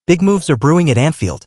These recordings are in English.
Big moves are brewing at Anfield.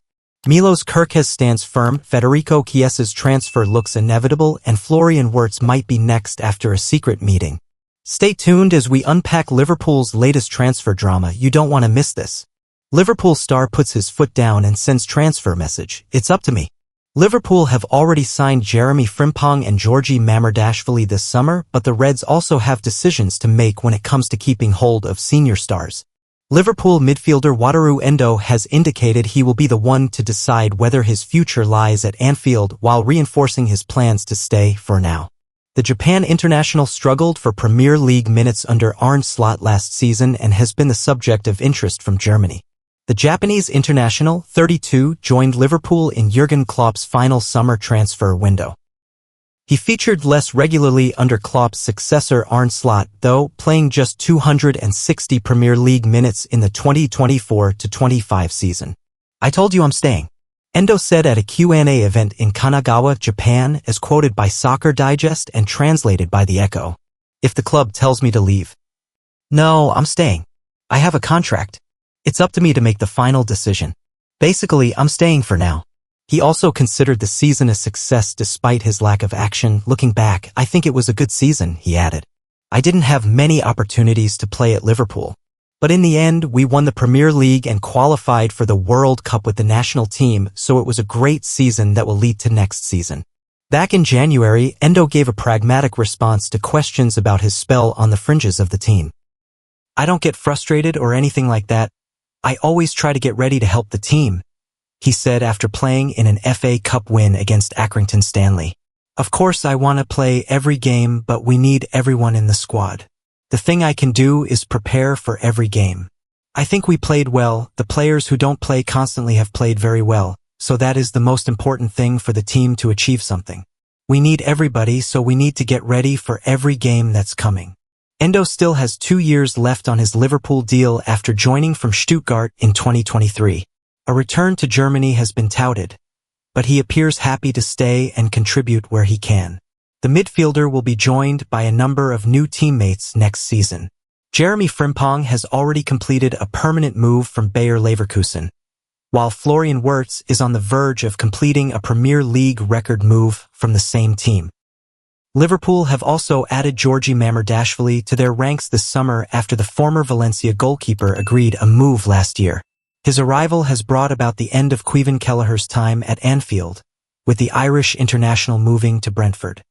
Milos Kerkez stands firm, Federico Chiesa's transfer looks inevitable, and Florian Wirtz might be next after a secret meeting. Stay tuned as we unpack Liverpool's latest transfer drama. You don't want to miss this. Liverpool star puts his foot down and sends transfer message. It's up to me. Liverpool have already signed Jeremy Frimpong and Georgi Mamardashvili this summer, but the Reds also have decisions to make when it comes to keeping hold of senior stars. Liverpool midfielder Wataru Endo has indicated he will be the one to decide whether his future lies at Anfield while reinforcing his plans to stay for now. The Japan international struggled for Premier League minutes under Arne Slot last season and has been the subject of interest from Germany. The Japanese international, 32, joined Liverpool in Jurgen Klopp's final summer transfer window. He featured less regularly under Klopp's successor Arne Slot, though, playing just 260 Premier League minutes in the 2024-25 season. "I told you I'm staying," Endo said at a Q&A event in Kanagawa, Japan, as quoted by Soccer Digest and translated by The Echo. "If the club tells me to leave. No, I'm staying. I have a contract. It's up to me to make the final decision. Basically, I'm staying for now." He also considered the season a success despite his lack of action. "Looking back, I think it was a good season," he added. "I didn't have many opportunities to play at Liverpool. But in the end, we won the Premier League and qualified for the World Cup with the national team, so it was a great season that will lead to next season." Back in January, Endo gave a pragmatic response to questions about his spell on the fringes of the team. "I don't get frustrated or anything like that. I always try to get ready to help the team," he said after playing in an FA Cup win against Accrington Stanley. "Of course I want to play every game, but we need everyone in the squad. The thing I can do is prepare for every game. I think we played well. The players who don't play constantly have played very well, so that is the most important thing for the team to achieve something. We need everybody, so we need to get ready for every game that's coming." Endo still has 2 years left on his Liverpool deal after joining from Stuttgart in 2023. A return to Germany has been touted, but he appears happy to stay and contribute where he can. The midfielder will be joined by a number of new teammates next season. Jeremy Frimpong has already completed a permanent move from Bayer Leverkusen, while Florian Wirtz is on the verge of completing a Premier League record move from the same team. Liverpool have also added Georgi Mamardashvili to their ranks this summer after the former Valencia goalkeeper agreed a move last year. His arrival has brought about the end of Caoimhin Kelleher's time at Anfield, with the Irish international moving to Brentford.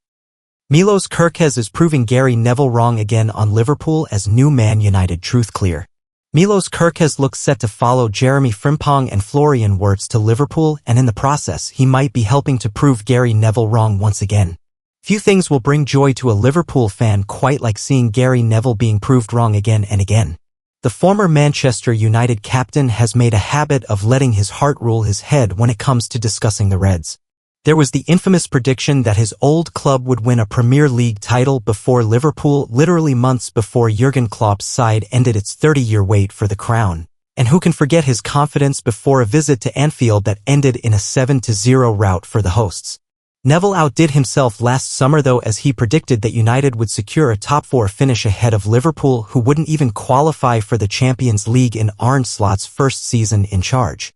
Milos Kerkez is proving Gary Neville wrong again on Liverpool as new Man United truth clear. Milos Kerkez looks set to follow Jeremy Frimpong and Florian Wirtz to Liverpool, and in the process he might be helping to prove Gary Neville wrong once again. Few things will bring joy to a Liverpool fan quite like seeing Gary Neville being proved wrong again and again. The former Manchester United captain has made a habit of letting his heart rule his head when it comes to discussing the Reds. There was the infamous prediction that his old club would win a Premier League title before Liverpool, literally months before Jurgen Klopp's side ended its 30-year wait for the crown. And who can forget his confidence before a visit to Anfield that ended in a 7-0 rout for the hosts. Neville outdid himself last summer though, as he predicted that United would secure a top 4 finish ahead of Liverpool, who wouldn't even qualify for the Champions League in Arne Slot's first season in charge.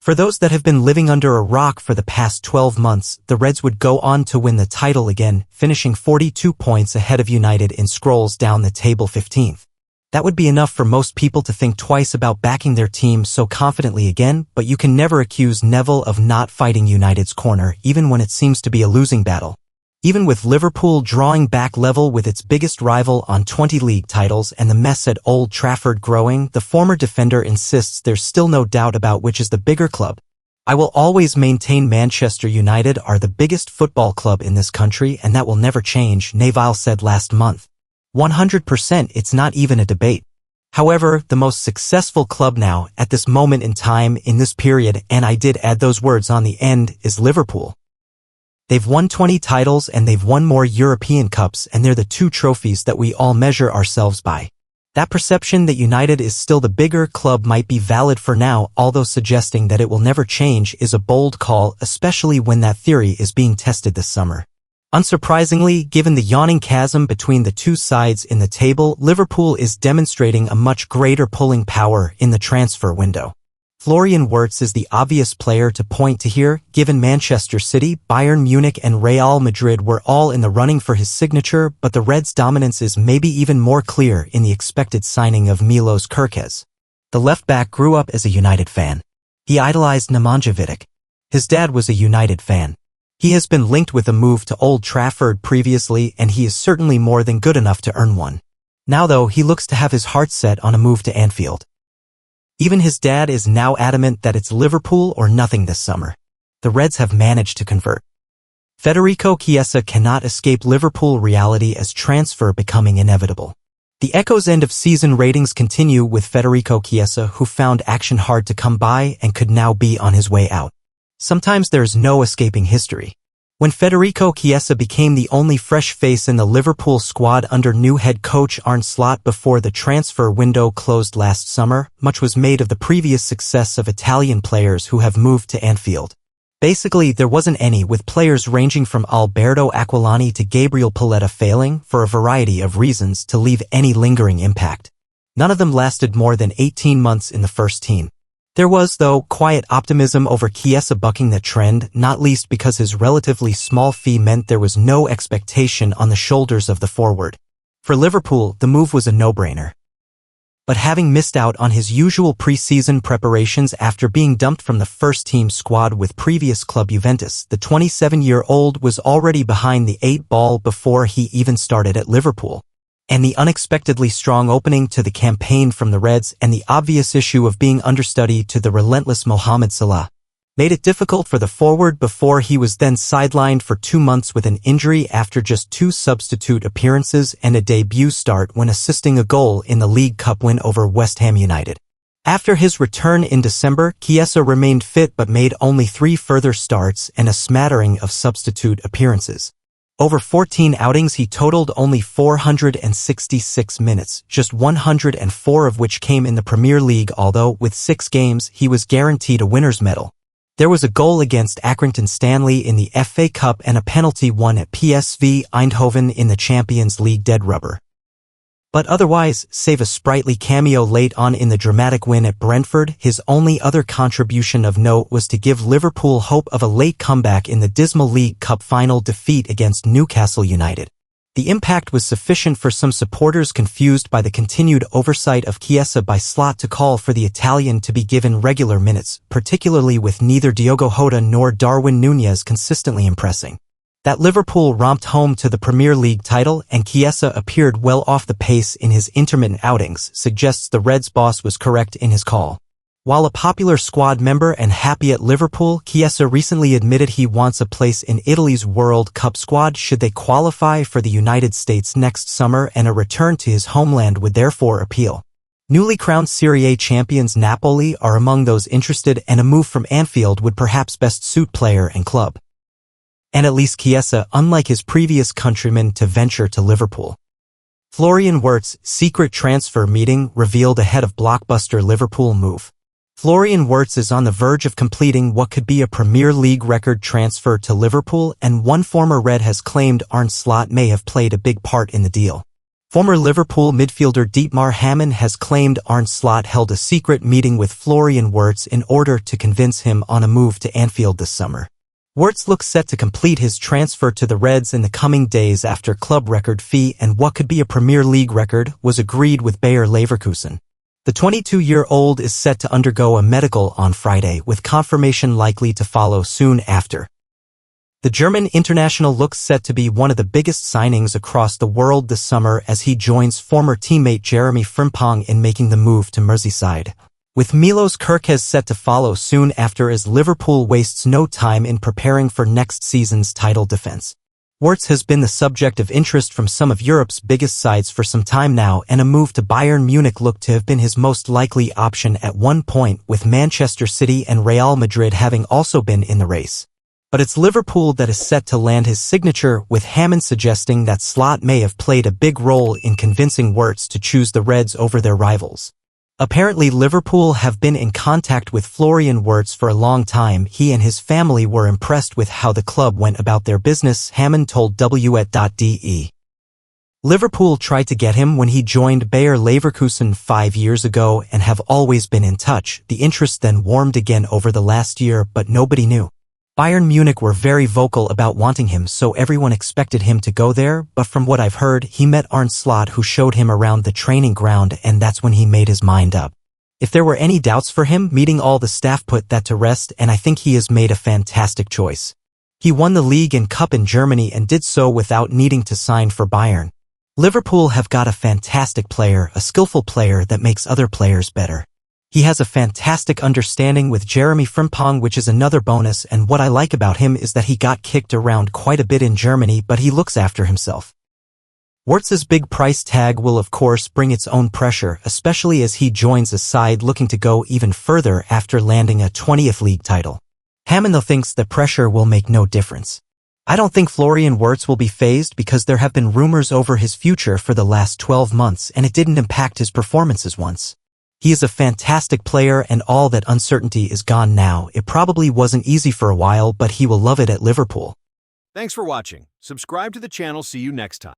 For those that have been living under a rock for the past 12 months, the Reds would go on to win the title again, finishing 42 points ahead of United in scrolls down the table 15th. That would be enough for most people to think twice about backing their team so confidently again, but you can never accuse Neville of not fighting United's corner, even when it seems to be a losing battle. Even with Liverpool drawing back level with its biggest rival on 20 league titles and the mess at Old Trafford growing, the former defender insists there's still no doubt about which is the bigger club. "I will always maintain Manchester United are the biggest football club in this country, and that will never change," Neville said last month. 100%, it's not even a debate. However, the most successful club now, at this moment in time, in this period, and I did add those words on the end, is Liverpool. They've won 20 titles and they've won more European Cups, and they're the 2 trophies that we all measure ourselves by. That perception that United is still the bigger club might be valid for now, although suggesting that it will never change is a bold call, especially when that theory is being tested this summer. Unsurprisingly, given the yawning chasm between the 2 sides in the table, Liverpool is demonstrating a much greater pulling power in the transfer window. Florian Wirtz is the obvious player to point to here, given Manchester City, Bayern Munich and Real Madrid were all in the running for his signature, but the Reds' dominance is maybe even more clear in the expected signing of Milos Kerkez. The left-back grew up as a United fan. He idolized Nemanja Vidic. His dad was a United fan. He has been linked with a move to Old Trafford previously, and he is certainly more than good enough to earn one. Now though, he looks to have his heart set on a move to Anfield. Even his dad is now adamant that it's Liverpool or nothing this summer. The Reds have managed to convert. Federico Chiesa cannot escape Liverpool reality as transfer becoming inevitable. The Echo's end-of-season ratings continue with Federico Chiesa, who found action hard to come by and could now be on his way out. Sometimes there's no escaping history. When Federico Chiesa became the only fresh face in the Liverpool squad under new head coach Arne Slot before the transfer window closed last summer, much was made of the previous success of Italian players who have moved to Anfield. Basically, there wasn't any, with players ranging from Alberto Aquilani to Gabriel Paletta failing, for a variety of reasons, to leave any lingering impact. None of them lasted more than 18 months in the first team. There was, though, quiet optimism over Chiesa bucking that trend, not least because his relatively small fee meant there was no expectation on the shoulders of the forward. For Liverpool, the move was a no-brainer. But having missed out on his usual pre-season preparations after being dumped from the first-team squad with previous club Juventus, the 27-year-old was already behind the 8 ball before he even started at Liverpool. And the unexpectedly strong opening to the campaign from the Reds and the obvious issue of being understudy to the relentless Mohamed Salah made it difficult for the forward before he was then sidelined for 2 months with an injury after just 2 substitute appearances and a debut start when assisting a goal in the League Cup win over West Ham United. After his return in December, Chiesa remained fit but made only 3 further starts and a smattering of substitute appearances. Over 14 outings he totaled only 466 minutes, just 104 of which came in the Premier League, although with 6 games he was guaranteed a winner's medal. There was a goal against Accrington Stanley in the FA Cup and a penalty won at PSV Eindhoven in the Champions League dead rubber. But otherwise, save a sprightly cameo late on in the dramatic win at Brentford, his only other contribution of note was to give Liverpool hope of a late comeback in the dismal League Cup final defeat against Newcastle United. The impact was sufficient for some supporters confused by the continued oversight of Chiesa by Slot to call for the Italian to be given regular minutes, particularly with neither Diogo Jota nor Darwin Núñez consistently impressing. That Liverpool romped home to the Premier League title and Chiesa appeared well off the pace in his intermittent outings suggests the Reds boss was correct in his call. While a popular squad member and happy at Liverpool, Chiesa recently admitted he wants a place in Italy's World Cup squad should they qualify for the United States next summer, and a return to his homeland would therefore appeal. Newly crowned Serie A champions Napoli are among those interested, and a move from Anfield would perhaps best suit player and club. And at least Chiesa, unlike his previous countrymen, to venture to Liverpool. Florian Wirtz, secret transfer meeting revealed ahead of blockbuster Liverpool move. Florian Wirtz is on the verge of completing what could be a Premier League record transfer to Liverpool, and one former Red has claimed Arne Slot may have played a big part in the deal. Former Liverpool midfielder Dietmar Hamann has claimed Arne Slot held a secret meeting with Florian Wirtz in order to convince him on a move to Anfield this summer. Wirtz looks set to complete his transfer to the Reds in the coming days after club record fee and what could be a Premier League record was agreed with Bayer Leverkusen. The 22-year-old is set to undergo a medical on Friday, with confirmation likely to follow soon after. The German international looks set to be one of the biggest signings across the world this summer as he joins former teammate Jeremy Frimpong in making the move to Merseyside, with Milos Kerkez set to follow soon after as Liverpool wastes no time in preparing for next season's title defense. Wirtz has been the subject of interest from some of Europe's biggest sides for some time now, and a move to Bayern Munich looked to have been his most likely option at one point, with Manchester City and Real Madrid having also been in the race. But it's Liverpool that is set to land his signature, with Hamann suggesting that Slot may have played a big role in convincing Wirtz to choose the Reds over their rivals. Apparently Liverpool have been in contact with Florian Wirtz for a long time. He and his family were impressed with how the club went about their business, Hamann told W@.de. Liverpool tried to get him when he joined Bayer Leverkusen 5 years ago and have always been in touch. The interest then warmed again over the last year, but nobody knew. Bayern Munich were very vocal about wanting him, so everyone expected him to go there, but from what I've heard, he met Arne Slot, who showed him around the training ground, and that's when he made his mind up. If there were any doubts for him, meeting all the staff put that to rest, and I think he has made a fantastic choice. He won the league and cup in Germany and did so without needing to sign for Bayern. Liverpool have got a fantastic player, a skillful player that makes other players better. He has a fantastic understanding with Jeremy Frimpong, which is another bonus, and what I like about him is that he got kicked around quite a bit in Germany, but he looks after himself. Wirtz's big price tag will of course bring its own pressure, especially as he joins a side looking to go even further after landing a 20th league title. Hammond thinks the pressure will make no difference. I don't think Florian Wirtz will be fazed because there have been rumors over his future for the last 12 months and it didn't impact his performances once. He is a fantastic player and all that uncertainty is gone now. It probably wasn't easy for a while, but he will love it at Liverpool. Thanks for watching. Subscribe to the channel. See you next time.